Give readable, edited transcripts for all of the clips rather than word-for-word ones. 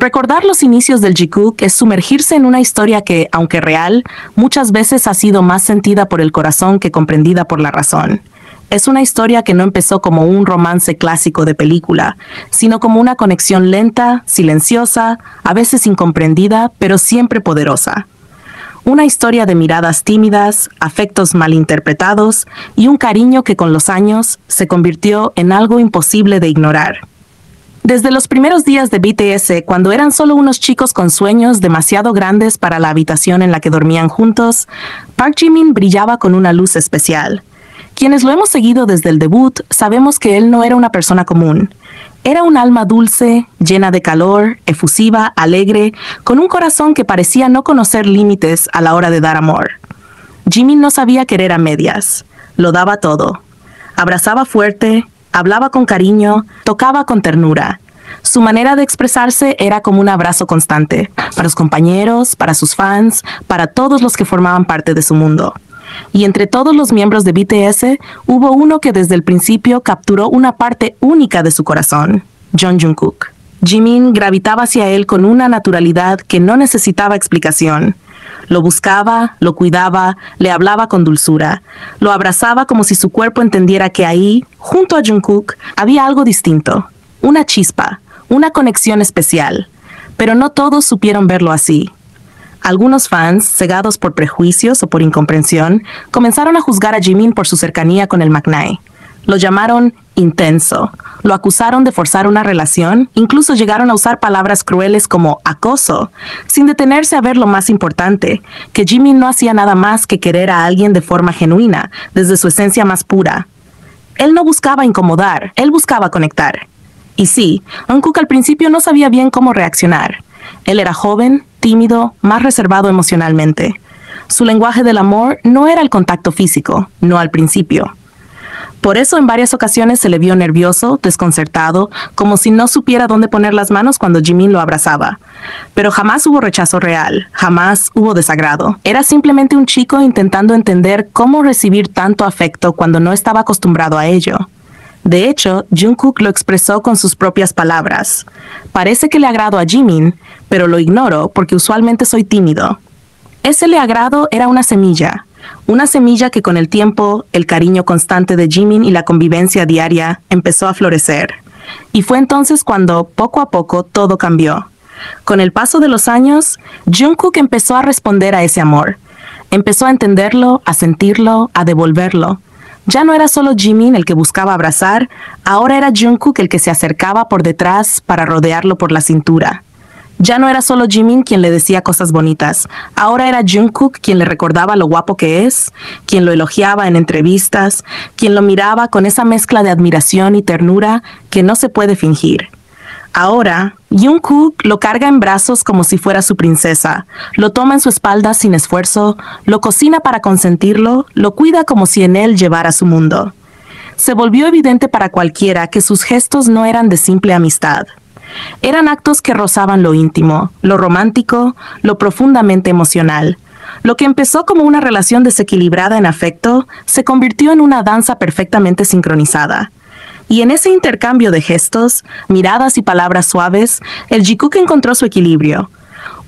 Recordar los inicios del Jikook es sumergirse en una historia que, aunque real, muchas veces ha sido más sentida por el corazón que comprendida por la razón. Es una historia que no empezó como un romance clásico de película, sino como una conexión lenta, silenciosa, a veces incomprendida, pero siempre poderosa. Una historia de miradas tímidas, afectos malinterpretados y un cariño que con los años se convirtió en algo imposible de ignorar. Desde los primeros días de BTS, cuando eran solo unos chicos con sueños demasiado grandes para la habitación en la que dormían juntos, Park Jimin brillaba con una luz especial. Quienes lo hemos seguido desde el debut sabemos que él no era una persona común. Era un alma dulce, llena de calor, efusiva, alegre, con un corazón que parecía no conocer límites a la hora de dar amor. Jimin no sabía querer a medias, lo daba todo. Abrazaba fuerte, hablaba con cariño, tocaba con ternura. Su manera de expresarse era como un abrazo constante, para los compañeros, para sus fans, para todos los que formaban parte de su mundo. Y entre todos los miembros de BTS, hubo uno que desde el principio capturó una parte única de su corazón, Jungkook. Jimin gravitaba hacia él con una naturalidad que no necesitaba explicación. Lo buscaba, lo cuidaba, le hablaba con dulzura. Lo abrazaba como si su cuerpo entendiera que ahí, junto a Jungkook, había algo distinto. Una chispa, una conexión especial. Pero no todos supieron verlo así. Algunos fans, cegados por prejuicios o por incomprensión, comenzaron a juzgar a Jimin por su cercanía con el magnate. Lo llamaron intenso, lo acusaron de forzar una relación, incluso llegaron a usar palabras crueles como acoso, sin detenerse a ver lo más importante, que Jimin no hacía nada más que querer a alguien de forma genuina, desde su esencia más pura. Él no buscaba incomodar, él buscaba conectar. Y sí, Jungkook al principio no sabía bien cómo reaccionar. Él era joven, tímido, más reservado emocionalmente. Su lenguaje del amor no era el contacto físico, no al principio. Por eso en varias ocasiones se le vio nervioso, desconcertado, como si no supiera dónde poner las manos cuando Jimin lo abrazaba. Pero jamás hubo rechazo real, jamás hubo desagrado. Era simplemente un chico intentando entender cómo recibir tanto afecto cuando no estaba acostumbrado a ello. De hecho, Jungkook lo expresó con sus propias palabras. Parece que le agrado a Jimin, pero lo ignoro porque usualmente soy tímido. Ese le agrado era una semilla que con el tiempo, el cariño constante de Jimin y la convivencia diaria empezó a florecer. Y fue entonces cuando, poco a poco, todo cambió. Con el paso de los años, Jungkook empezó a responder a ese amor. Empezó a entenderlo, a sentirlo, a devolverlo. Ya no era solo Jimin el que buscaba abrazar, ahora era Jungkook el que se acercaba por detrás para rodearlo por la cintura. Ya no era solo Jimin quien le decía cosas bonitas, ahora era Jungkook quien le recordaba lo guapo que es, quien lo elogiaba en entrevistas, quien lo miraba con esa mezcla de admiración y ternura que no se puede fingir. Ahora, Jungkook lo carga en brazos como si fuera su princesa, lo toma en su espalda sin esfuerzo, lo cocina para consentirlo, lo cuida como si en él llevara su mundo. Se volvió evidente para cualquiera que sus gestos no eran de simple amistad. Eran actos que rozaban lo íntimo, lo romántico, lo profundamente emocional. Lo que empezó como una relación desequilibrada en afecto, se convirtió en una danza perfectamente sincronizada. Y en ese intercambio de gestos, miradas y palabras suaves, el Jikook encontró su equilibrio.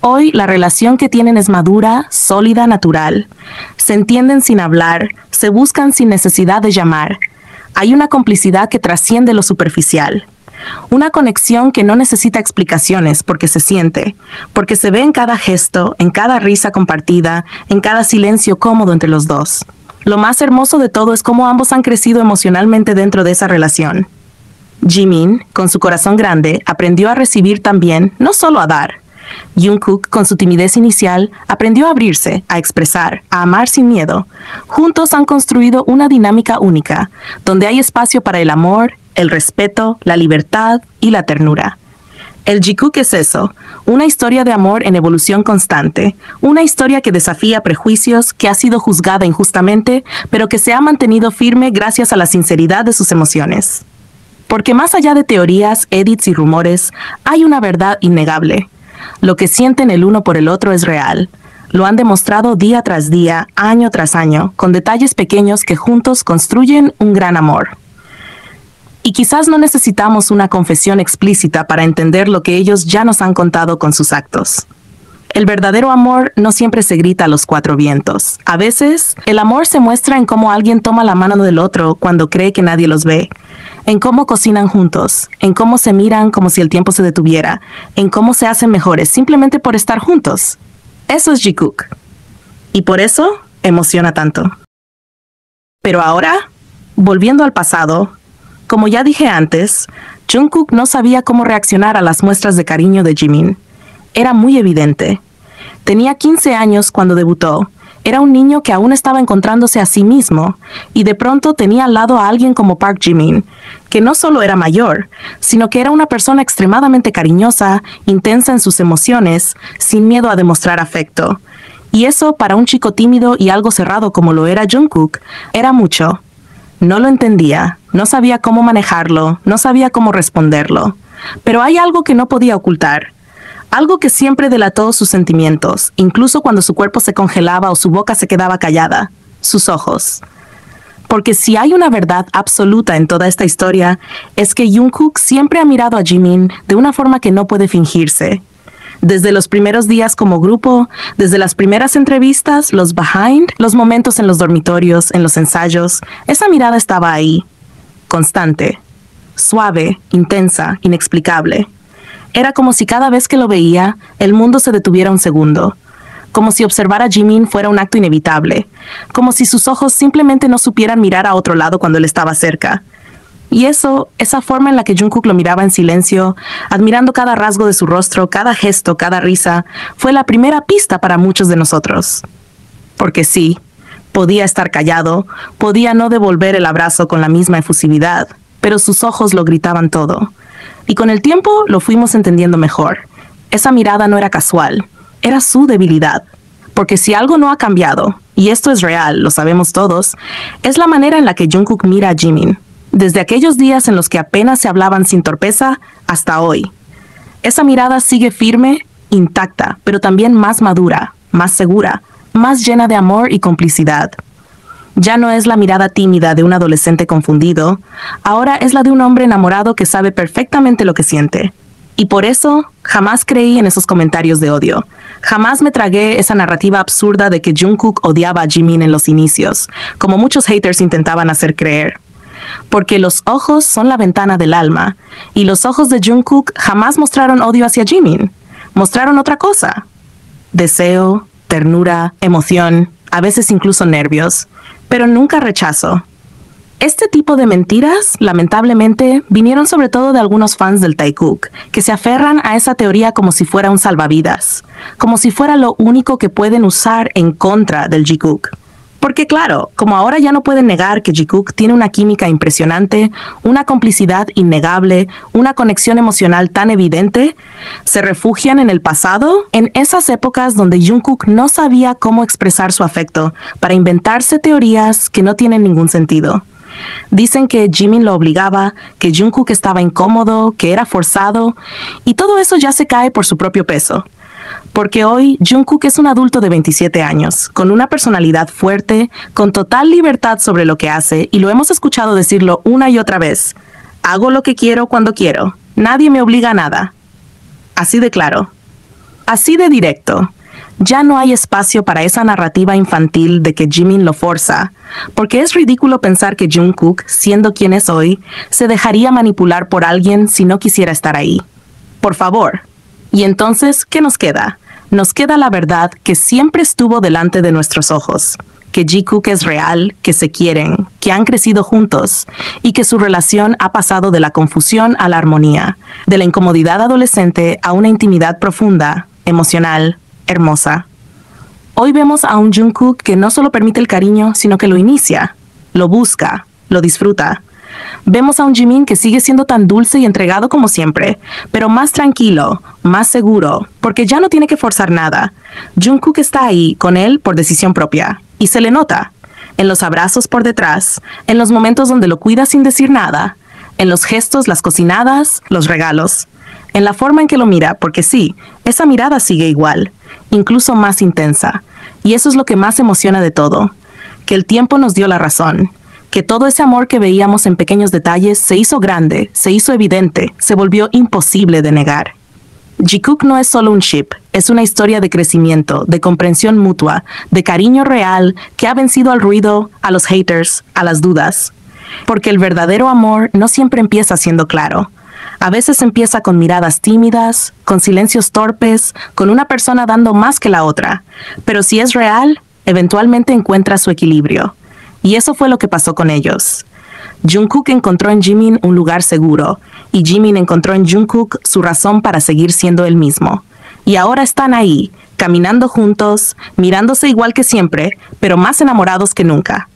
Hoy la relación que tienen es madura, sólida, natural. Se entienden sin hablar, se buscan sin necesidad de llamar. Hay una complicidad que trasciende lo superficial. Una conexión que no necesita explicaciones porque se siente, porque se ve en cada gesto, en cada risa compartida, en cada silencio cómodo entre los dos. Lo más hermoso de todo es cómo ambos han crecido emocionalmente dentro de esa relación. Jimin, con su corazón grande, aprendió a recibir también, no solo a dar. Jungkook, con su timidez inicial, aprendió a abrirse, a expresar, a amar sin miedo. Juntos han construido una dinámica única, donde hay espacio para el amor, el respeto, la libertad y la ternura. El Jikook es eso, una historia de amor en evolución constante, una historia que desafía prejuicios, que ha sido juzgada injustamente, pero que se ha mantenido firme gracias a la sinceridad de sus emociones. Porque más allá de teorías, edits y rumores, hay una verdad innegable. Lo que sienten el uno por el otro es real. Lo han demostrado día tras día, año tras año, con detalles pequeños que juntos construyen un gran amor. Y quizás no necesitamos una confesión explícita para entender lo que ellos ya nos han contado con sus actos. El verdadero amor no siempre se grita a los cuatro vientos. A veces, el amor se muestra en cómo alguien toma la mano del otro cuando cree que nadie los ve, en cómo cocinan juntos, en cómo se miran como si el tiempo se detuviera, en cómo se hacen mejores simplemente por estar juntos. Eso es Jikook. Y por eso emociona tanto. Pero ahora, volviendo al pasado, como ya dije antes, Jungkook no sabía cómo reaccionar a las muestras de cariño de Jimin. Era muy evidente. Tenía 15 años cuando debutó. Era un niño que aún estaba encontrándose a sí mismo, y de pronto tenía al lado a alguien como Park Jimin, que no solo era mayor, sino que era una persona extremadamente cariñosa, intensa en sus emociones, sin miedo a demostrar afecto. Y eso, para un chico tímido y algo cerrado como lo era Jungkook, era mucho. No lo entendía, no sabía cómo manejarlo, no sabía cómo responderlo. Pero hay algo que no podía ocultar. Algo que siempre delató sus sentimientos, incluso cuando su cuerpo se congelaba o su boca se quedaba callada: sus ojos. Porque si hay una verdad absoluta en toda esta historia, es que Jungkook siempre ha mirado a Jimin de una forma que no puede fingirse. Desde los primeros días como grupo, desde las primeras entrevistas, los behind, los momentos en los dormitorios, en los ensayos, esa mirada estaba ahí, constante, suave, intensa, inexplicable. Era como si cada vez que lo veía, el mundo se detuviera un segundo. Como si observar a Jimin fuera un acto inevitable. Como si sus ojos simplemente no supieran mirar a otro lado cuando él estaba cerca. Y esa forma en la que Jungkook lo miraba en silencio, admirando cada rasgo de su rostro, cada gesto, cada risa, fue la primera pista para muchos de nosotros. Porque sí, podía estar callado, podía no devolver el abrazo con la misma efusividad, pero sus ojos lo gritaban todo. Y con el tiempo lo fuimos entendiendo mejor. Esa mirada no era casual, era su debilidad. Porque si algo no ha cambiado, y esto es real, lo sabemos todos, es la manera en la que Jungkook mira a Jimin. Desde aquellos días en los que apenas se hablaban sin torpeza hasta hoy. Esa mirada sigue firme, intacta, pero también más madura, más segura, más llena de amor y complicidad. Ya no es la mirada tímida de un adolescente confundido, ahora es la de un hombre enamorado que sabe perfectamente lo que siente. Y por eso, jamás creí en esos comentarios de odio. Jamás me tragué esa narrativa absurda de que Jungkook odiaba a Jimin en los inicios, como muchos haters intentaban hacer creer. Porque los ojos son la ventana del alma, y los ojos de Jungkook jamás mostraron odio hacia Jimin. Mostraron otra cosa. Deseo, ternura, emoción, a veces incluso nervios, pero nunca rechazo. Este tipo de mentiras, lamentablemente, vinieron sobre todo de algunos fans del Taekook, que se aferran a esa teoría como si fuera un salvavidas, como si fuera lo único que pueden usar en contra del Jikook. Porque claro, como ahora ya no pueden negar que Jikook tiene una química impresionante, una complicidad innegable, una conexión emocional tan evidente, se refugian en el pasado, en esas épocas donde Jungkook no sabía cómo expresar su afecto, para inventarse teorías que no tienen ningún sentido. Dicen que Jimin lo obligaba, que Jungkook estaba incómodo, que era forzado, y todo eso ya se cae por su propio peso. Porque hoy Jungkook es un adulto de 27 años, con una personalidad fuerte, con total libertad sobre lo que hace, y lo hemos escuchado decirlo una y otra vez: hago lo que quiero cuando quiero, nadie me obliga a nada. Así de claro, así de directo. Ya no hay espacio para esa narrativa infantil de que Jimin lo forza, porque es ridículo pensar que Jungkook, siendo quien es hoy, se dejaría manipular por alguien si no quisiera estar ahí. Por favor. Y entonces, ¿qué nos queda? Nos queda la verdad que siempre estuvo delante de nuestros ojos, que Jikook es real, que se quieren, que han crecido juntos, y que su relación ha pasado de la confusión a la armonía, de la incomodidad adolescente a una intimidad profunda, emocional, hermosa. Hoy vemos a un Jungkook que no solo permite el cariño, sino que lo inicia, lo busca, lo disfruta. Vemos a un Jimin que sigue siendo tan dulce y entregado como siempre, pero más tranquilo, más seguro, porque ya no tiene que forzar nada. Jungkook está ahí con él por decisión propia, y se le nota, en los abrazos por detrás, en los momentos donde lo cuida sin decir nada, en los gestos, las cocinadas, los regalos, en la forma en que lo mira, porque sí, esa mirada sigue igual, incluso más intensa, y eso es lo que más emociona de todo, que el tiempo nos dio la razón, que todo ese amor que veíamos en pequeños detalles se hizo grande, se hizo evidente, se volvió imposible de negar. Jikook no es solo un ship, es una historia de crecimiento, de comprensión mutua, de cariño real que ha vencido al ruido, a los haters, a las dudas. Porque el verdadero amor no siempre empieza siendo claro. A veces empieza con miradas tímidas, con silencios torpes, con una persona dando más que la otra. Pero si es real, eventualmente encuentra su equilibrio. Y eso fue lo que pasó con ellos. Jungkook encontró en Jimin un lugar seguro, y Jimin encontró en Jungkook su razón para seguir siendo él mismo. Y ahora están ahí, caminando juntos, mirándose igual que siempre, pero más enamorados que nunca.